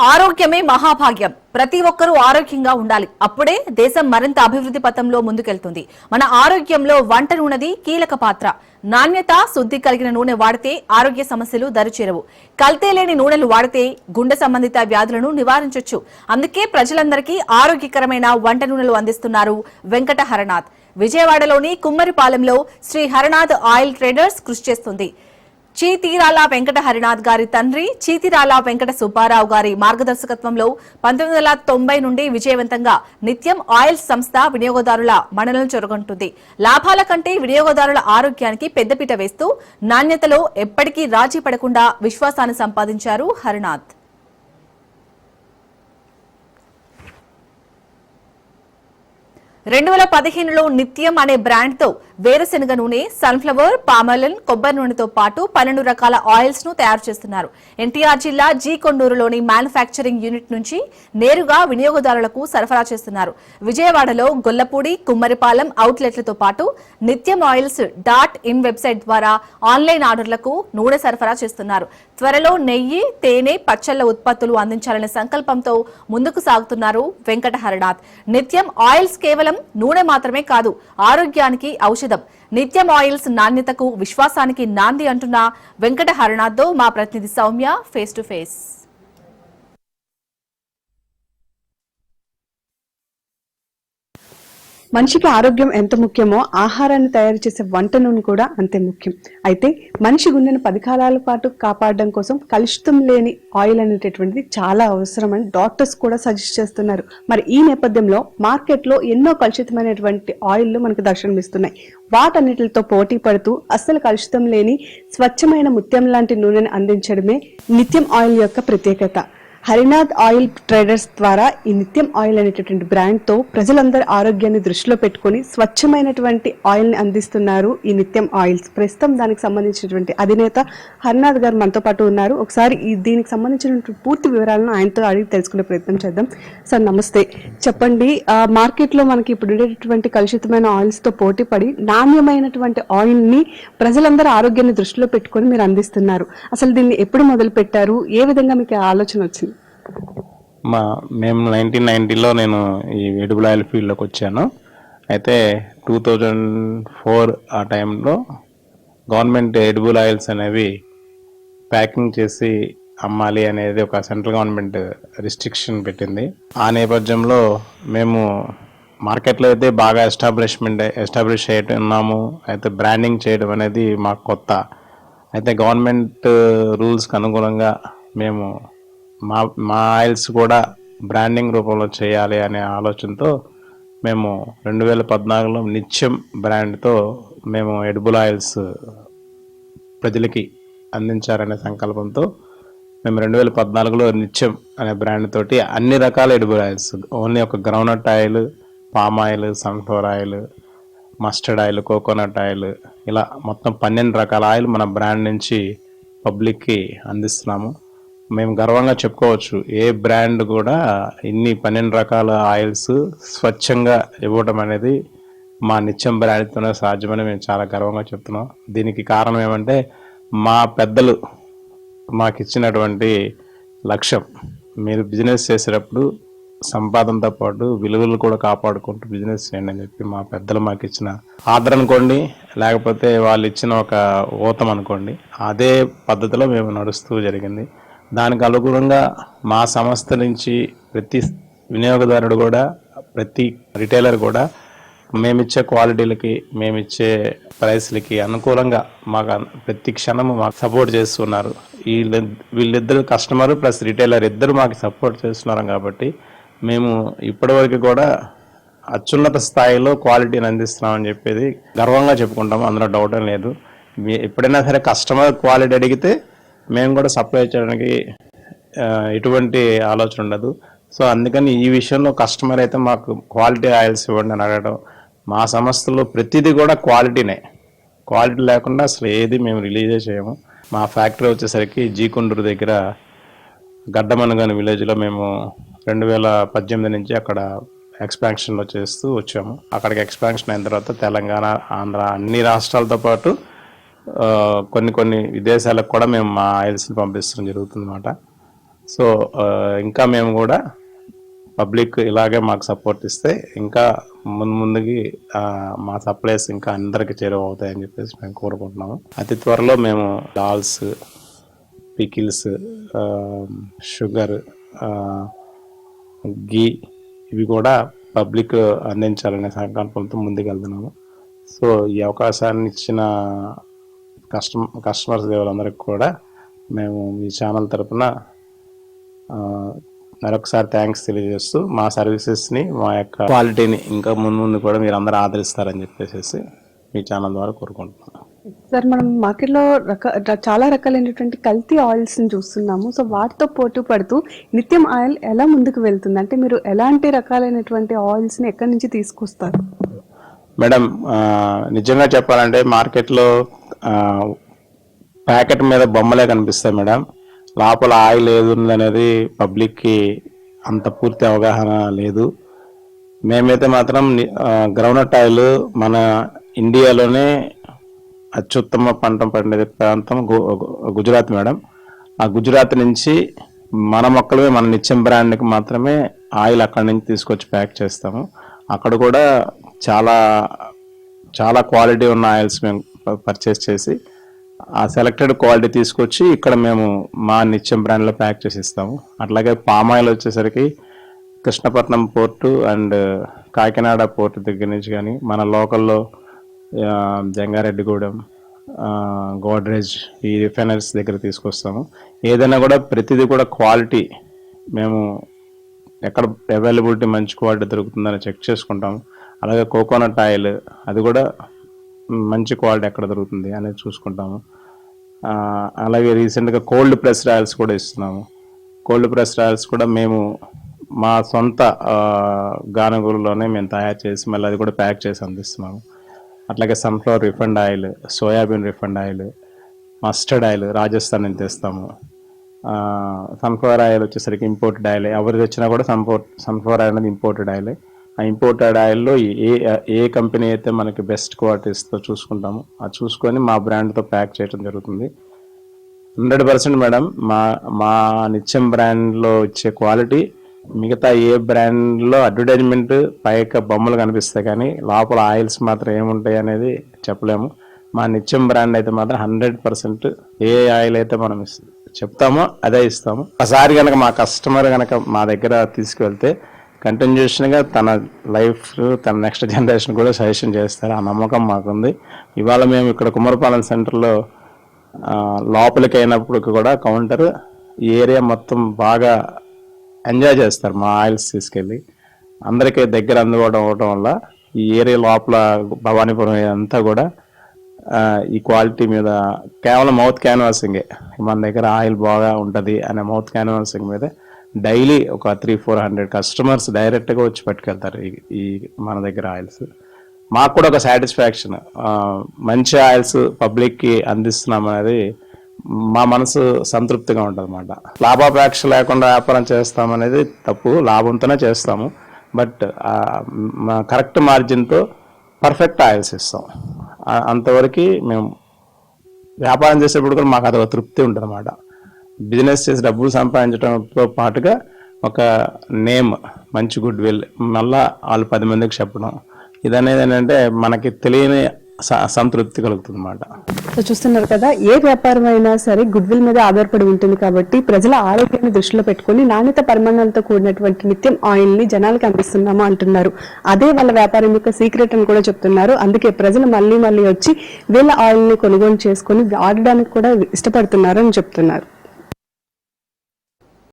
ఆరోగ్యమే మహాభాగ్యం. ప్రతి ఒక్కరూ ఆరోగ్యంగా ఉండాలి. అప్పుడే దేశం మరింత అభివృద్ధి పథంలో ముందుకెళ్తుంది. మన ఆరోగ్యంలో వంట నూనెది కీలక పాత్ర. నాణ్యత, శుద్ధి కలిగిన నూనె వాడితే ఆరోగ్య సమస్యలు దరిచేరవు. కల్తీ లేని నూనెలు వాడితే గుండె సంబంధిత వ్యాధులను నివారించొచ్చు. అందుకే ప్రజలందరికీ ఆరోగ్యకరమైన వంట నూనెలు అందిస్తున్నారు వెంకట హరనాథ్. విజయవాడలోని కుమ్మరిపాలెంలో శ్రీ హరనాథ్ ఆయిల్ ట్రేడర్స్ కృషి చేస్తుంది. చీతీరాల వెంకట హరినాథ్ గారి తండ్రి చీతీరాల వెంకట సుబ్బారావు గారి మార్గదర్శకత్వంలో 1990 నుండి విజయవంతంగా నిత్యం ఆయిల్స్ సంస్థ వినియోగదారుల మన్ననలు చొరగొంటుంది. లాభాల కంటే వినియోగదారుల ఆరోగ్యానికి పెద్దపీట వేస్తూ నాణ్యతలో ఎప్పటికీ రాజీ పడకుండా విశ్వాసాన్ని సంపాదించారు హరినాథ్. 2015లో నిత్యం అనే బ్రాండ్ తో వేరుశెనగ నూనె, సన్ఫ్లవర్, పామాయిల్, కొబ్బరి నూనెతో పాటు 12 రకాల ఆయిల్స్ ను తయారు చేస్తున్నారు. ఎన్టీఆర్ జిల్లా జీ కొండూరులోని మ్యానుఫ్యాక్చరింగ్ యూనిట్ నుంచి నేరుగా వినియోగదారులకు సరఫరా చేస్తున్నారు. విజయవాడలో గొల్లపూడి, కుమ్మరిపాలెం అవుట్లెట్లతో పాటు నిత్యం ఆయిల్స్ .in వెబ్సైట్ ద్వారా ఆన్లైన్ ఆర్డర్లకు నూనె సరఫరా చేస్తున్నారు. త్వరలో నెయ్యి, తేనె, పచ్చళ్ల ఉత్పత్తులు అందించాలనే సంకల్పంతో ముందుకు సాగుతున్నారు వెంకట హరనాథ్. నిత్యం ఆయిల్స్ కేవలం నూనె మాత్రమే కాదు, ఆరోగ్యానికి ఔషధం. నిత్యం ఆయిల్స్ నాణ్యతకు, విశ్వాసానికి నాంది అంటున్న వెంకట హరనాథ్తో మా ప్రతినిధి సౌమ్య ఫేస్ టు ఫేస్. మనిషికి ఆరోగ్యం ఎంత ముఖ్యమో ఆహారాన్ని తయారు చేసే వంట నూనె కూడా అంతే ముఖ్యం. అయితే మనిషి గుండెను 10 కాలాల పాటు కాపాడడం కోసం కలుషితం లేని ఆయిల్ అనేటటువంటిది చాలా అవసరం అని డాక్టర్స్ కూడా సజెస్ట్ చేస్తున్నారు. మరి ఈ నేపథ్యంలో మార్కెట్లో ఎన్నో కలుషితమైనటువంటి ఆయిల్లు మనకు దర్శనమిస్తున్నాయి. వాటన్నిటితో పోటీ పడుతూ అస్సలు కలుషితం లేని స్వచ్ఛమైన ముత్యం లాంటి నూనెను అందించడమే నిత్యం ఆయిల్ యొక్క ప్రత్యేకత. హరినాథ్ ఆయిల్ ట్రేడర్స్ ద్వారా ఈ నిత్యం ఆయిల్ అనేటటువంటి బ్రాండ్ తో ప్రజలందరి ఆరోగ్యాన్ని దృష్టిలో పెట్టుకుని స్వచ్ఛమైనటువంటి ఆయిల్ ని అందిస్తున్నారు ఈ నిత్యం ఆయిల్స్. ప్రస్తుతం దానికి సంబంధించినటువంటి అధినేత హరినాథ్ గారు మనతో పాటు ఉన్నారు. ఒకసారి దీనికి సంబంధించినటువంటి పూర్తి వివరాలను ఆయనతో అడిగి తెలుసుకునే ప్రయత్నం చేద్దాం. సార్ నమస్తే, చెప్పండి, మార్కెట్ లో మనకి ఇప్పుడు ఉండేటటువంటి కలుషితమైన ఆయిల్స్ తో పోటీ పడి నాణ్యమైనటువంటి ఆయిల్ ని ప్రజలందరి ఆరోగ్యాన్ని దృష్టిలో పెట్టుకుని మీరు అందిస్తున్నారు. అసలు దీన్ని ఎప్పుడు మొదలు పెట్టారు? ఏ విధంగా మీకు ఆలోచన వచ్చింది? మేము 1990లో నేను ఈ ఎడిబుల్ ఆయిల్ ఫీల్డ్లోకి వచ్చాను. అయితే 2004 ఆ టైంలో గవర్నమెంట్ ఎడిబుల్ ఆయిల్స్ అనేవి ప్యాకింగ్ చేసి అమ్మాలి అనేది ఒక సెంట్రల్ గవర్నమెంట్ రిస్ట్రిక్షన్ పెట్టింది. ఆ నేపథ్యంలో మేము మార్కెట్లో అయితే బాగా ఎస్టాబ్లిష్ ఉన్నాము. అయితే బ్రాండింగ్ చేయడం అనేది మాకు కొత్త. అయితే గవర్నమెంట్ రూల్స్కి అనుగుణంగా మేము మా ఆయిల్స్ కూడా బ్రాండింగ్ రూపంలో చేయాలి అనే ఆలోచనతో మేము 2014లో నిత్యం బ్రాండ్తో మేము ఎడిబుల్ ఆయిల్స్ ప్రజలకి అందించాలనే సంకల్పంతో మేము 2014లో నిత్యం అనే బ్రాండ్ తోటి అన్ని రకాల ఎడిబుల్ ఆయిల్స్, ఓన్లీ ఒక groundnut oil, palm oil, sunflower oil, mustard oil, coconut oil, ఇలా మొత్తం 12 రకాల ఆయిల్ మన బ్రాండ్ నుంచి పబ్లిక్కి అందిస్తున్నాము. మేము గర్వంగా చెప్పుకోవచ్చు, ఏ బ్రాండ్ కూడా ఇన్ని 12 రకాల ఆయిల్స్ స్వచ్ఛంగా ఇవ్వడం అనేది మా నిత్యం బ్రాండ్తోనే సాధ్యమని మేము చాలా గర్వంగా చెప్తున్నాం. దీనికి కారణం ఏమంటే మా పెద్దలు మాకు ఇచ్చినటువంటి లక్ష్యం, మీరు బిజినెస్ చేసేటప్పుడు సంపాదనతో పాటు విలువలు కూడా కాపాడుకుంటూ బిజినెస్ చేయండి అని చెప్పి మా పెద్దలు మాకు ఇచ్చిన ఆర్డర్ అనుకోండి, లేకపోతే వాళ్ళు ఇచ్చిన ఒక ఊతం అనుకోండి, అదే పద్ధతిలో మేము నడుస్తూ జరిగింది. దానికి అనుగుణంగా మా సంస్థ నుంచి ప్రతి వినియోగదారుడు కూడా, ప్రతి రిటైలర్ కూడా మేమిచ్చే క్వాలిటీలకి, మేమిచ్చే ప్రైస్లకి అనుకూలంగా మాకు ప్రతి క్షణము మాకు సపోర్ట్ చేస్తున్నారు. వీళ్ళిద్దరు కస్టమర్ ప్లస్ రిటైలర్ ఇద్దరు మాకు సపోర్ట్ చేస్తున్నారు. కాబట్టి మేము ఇప్పటివరకు కూడా అత్యున్నత స్థాయిలో క్వాలిటీని అందిస్తున్నామని చెప్పేది గర్వంగా చెప్పుకుంటాము. అందులో డౌట్ ఏం లేదు. ఎప్పుడైనా సరే కస్టమర్ క్వాలిటీ అడిగితే మేము కూడా సప్లై చేయడానికి ఎటువంటి ఆలోచన ఉండదు. సో అందుకని ఈ విషయంలో కస్టమర్ అయితే మాకు క్వాలిటీ ఆయిల్స్ ఇవ్వండి అని అడగడం. మా సంస్థలో ప్రతిదీ కూడా క్వాలిటీనే. క్వాలిటీ లేకుండా అసలు ఏది మేము రిలీజే చేయము. మా ఫ్యాక్టరీ వచ్చేసరికి జీ కొండూరు దగ్గర గడ్డమనగాని విలేజ్లో మేము 2018 నుంచి అక్కడ ఎక్స్పాన్షన్లో చేస్తూ వచ్చాము. అక్కడికి ఎక్స్పాన్షన్ అయిన తర్వాత తెలంగాణ, ఆంధ్ర అన్ని రాష్ట్రాలతో పాటు కొన్ని విదేశాలకు కూడా మేము మా ఆయిల్స్ని పంపిస్తడం జరుగుతుంది అన్నమాట. సో ఇంకా మేము కూడా పబ్లిక్ ఇలాగే మాకు సపోర్ట్ ఇస్తే ఇంకా ముందుకి మా సప్లైస్ ఇంకా అందరికి చేరువవుతాయని చెప్పేసి మేము కోరుకుంటున్నాము. అతి త్వరలో మేము డాల్స్, పికిల్స్, షుగర్, గీ ఇవి కూడా పబ్లిక్ అందించాలనే సంకల్పంతో ముందుకెళ్తున్నాము. సో ఈ అవకాశాన్ని ఇచ్చిన కస్టమర్స్ దేవులందరికీ కూడా మేము మీ ఛానల్ తరపున మరొకసారి థ్యాంక్స్ తెలియజేస్తూ మా సర్వీసెస్ని, మా యొక్క క్వాలిటీని ఇంకా ముందు కూడా మీరు అందరూ ఆదరిస్తారని చెప్పేసి మీ ఛానల్ ద్వారా కోరుకుంటున్నాను. సార్, మనం మార్కెట్లో చాలా రకాలైనటువంటి కల్తీ ఆయిల్స్ని చూస్తున్నాము. సో వాటితో పోటీ పడుతూ నిత్యం ఆయిల్ ఎలా ముందుకు వెళ్తుంది? అంటే మీరు ఎలాంటి రకాలైనటువంటి ఆయిల్స్ని ఎక్కడి నుంచి తీసుకొస్తారు? మేడం, నిజంగా చెప్పాలంటే మార్కెట్లో ప్యాకెట్ మీద బొమ్మలే కనిపిస్తాయి మేడం. లోపల ఆయిల్ ఏది ఉందనేది పబ్లిక్కి అంత పూర్తి అవగాహన లేదు. మేమైతే మాత్రం గ్రౌండ్నట్ ఆయిల్ మన ఇండియాలోనే అత్యుత్తమ పంట పండే ప్రాంతం గుజరాత్ మేడం. ఆ గుజరాత్ నుంచి మన మొక్కలమే, మన నిత్యం బ్రాండ్కి మాత్రమే ఆయిల్ అక్కడి నుంచి తీసుకొచ్చి ప్యాక్ చేస్తాము. అక్కడ కూడా చాలా చాలా క్వాలిటీ ఉన్న ఆయిల్స్ మేము పర్చేస్ చేసి ఆ సెలెక్టెడ్ క్వాలిటీ తీసుకొచ్చి ఇక్కడ మేము మా నిత్యం బ్రాండ్లో ప్యాక్ చేసి ఇస్తాము. అట్లాగే పామ్ ఆయిల్ వచ్చేసరికి Krishnapatnam port and Kakinada port దగ్గర నుంచి కానీ మన లోకల్లో జంగారెడ్డిగూడెం, గోడ్రేజ్ ఈ రిఫైనరీస్ దగ్గర తీసుకొస్తాము. ఏదైనా కూడా ప్రతిదీ కూడా క్వాలిటీ మేము ఎక్కడ అవైలబిలిటీ మంచి క్వాలిటీ దొరుకుతుందని చెక్ చేసుకుంటాము. అలాగే కోకోనట్ ఆయిల్ అది కూడా మంచి క్వాలిటీ ఎక్కడ దొరుకుతుంది అనేది చూసుకుంటాము. అలాగే రీసెంట్గా కోల్డ్ ప్రెస్డ్ ఆయిల్స్ కూడా ఇస్తున్నాము. కోల్డ్ ప్రెస్డ్ ఆయిల్స్ కూడా మేము మా సొంత గానుగులలోనే మేము తయారు చేసి మళ్ళీ అది కూడా ప్యాక్ చేసి అందిస్తున్నాము. అట్లాగే sunflower refined oil, soybean refined oil, mustard oil Rajasthan నుంచి తెస్తాము. సన్ఫ్లవర్ ఆయిల్ వచ్చేసరికి ఇంపోర్టెడ్ ఆయిల్. ఎవరిది వచ్చినా కూడా సన్ఫ్లవర్ ఆయిల్ అనేది ఇంపోర్టెడ్ ఆయిల్. ఆ ఇంపోర్టెడ్ ఆయిల్లో ఏ కంపెనీ అయితే మనకి బెస్ట్ క్వాలిటీస్తో చూసుకుంటాము, అది చూసుకొని మా బ్రాండ్తో ప్యాక్ చేయడం జరుగుతుంది. 100% మేడం, మా నిత్యం బ్రాండ్లో ఇచ్చే క్వాలిటీ మిగతా ఏ బ్రాండ్లో అడ్వర్టైజ్మెంట్ పైక బొమ్మలు కనిపిస్తాయి కానీ లోపల ఆయిల్స్ మాత్రం ఏముంటాయి అనేది చెప్పలేము. మా నిత్యం బ్రాండ్ అయితే మాత్రం 100% ఏ ఆయిల్ అయితే మనం చెప్తామో అదే ఇస్తాము. ఒకసారి కనుక మా కస్టమర్ కనుక మా దగ్గర తీసుకువెళ్తే కంటిన్యూషన్గా తన లైఫ్, తన నెక్స్ట్ జనరేషన్ కూడా సజెషన్ చేస్తారు. ఆ నమ్మకం మాకుంది. ఇవాళ మేము ఇక్కడ కుమ్మరపాలెం సెంటర్లో లోపలికి అయినప్పుడు కూడా కౌంటర్ ఈ ఏరియా మొత్తం బాగా ఎంజాయ్ చేస్తారు మా ఆయిల్స్ తీసుకెళ్ళి. అందరికీ దగ్గర అందుకోవడం అవడం వల్ల ఈ ఏరియా లోపల భవానీపురం అంతా కూడా ఈ క్వాలిటీ మీద కేవలం మౌత్ క్యాన్వాసింగే, మన దగ్గర ఆయిల్ బాగా ఉంటుంది అనే మౌత్ క్యాన్వాసింగ్ మీద డైలీ ఒక 300-400 కస్టమర్స్ డైరెక్ట్గా వచ్చి పట్టుకెళ్తారు ఈ మన దగ్గర ఆయిల్స్. మాకు కూడా ఒక సాటిస్ఫాక్షన్, మంచి ఆయిల్స్ పబ్లిక్కి అందిస్తున్నాం అనేది మా మనసు సంతృప్తిగా ఉంటుంది అన్నమాట. లాభాపేక్ష లేకుండా వ్యాపారం చేస్తామనేది తప్పు, లాభంతోనే చేస్తాము. బట్ కరెక్ట్ మార్జిన్తో పర్ఫెక్ట్ ఆయిల్స్ ఇస్తాం. అంతవరకు మేము వ్యాపారం చేసేప్పుడు కూడా మాకు అదొక తృప్తి ఉంటుంది అన్నమాట. బిజినెస్ చేసి డబ్బులు సంపాదించడంతో పాటుగా ఒక నేమ్, మంచి గుడ్ విల్, మళ్ళా వాళ్ళు 10 మందికి చెప్పడం, ఇదనేది ఏంటంటే మనకి తెలియని సంతృప్తి కలుగుతుంది అన్నమాట. సో చూస్తున్నారు కదా, ఏ వ్యాపారం అయినా సరే గుడ్ విల్ మీద ఆధారపడి ఉంటుంది. కాబట్టి ప్రజల ఆరోగ్యాన్ని దృష్టిలో పెట్టుకుని నాణ్యత పరిమాణాలతో కూడినటువంటి నిత్యం ఆయిల్ ని జనాలకు అందిస్తున్నాము అంటున్నారు. అదే వాళ్ళ వ్యాపారం యొక్క సీక్రెట్ అని కూడా చెప్తున్నారు. అందుకే ప్రజలు మళ్ళీ వచ్చి వీళ్ళ ఆయిల్ ని కొనుగోలు చేసుకుని వాడడానికి కూడా ఇష్టపడుతున్నారు అని చెప్తున్నారు.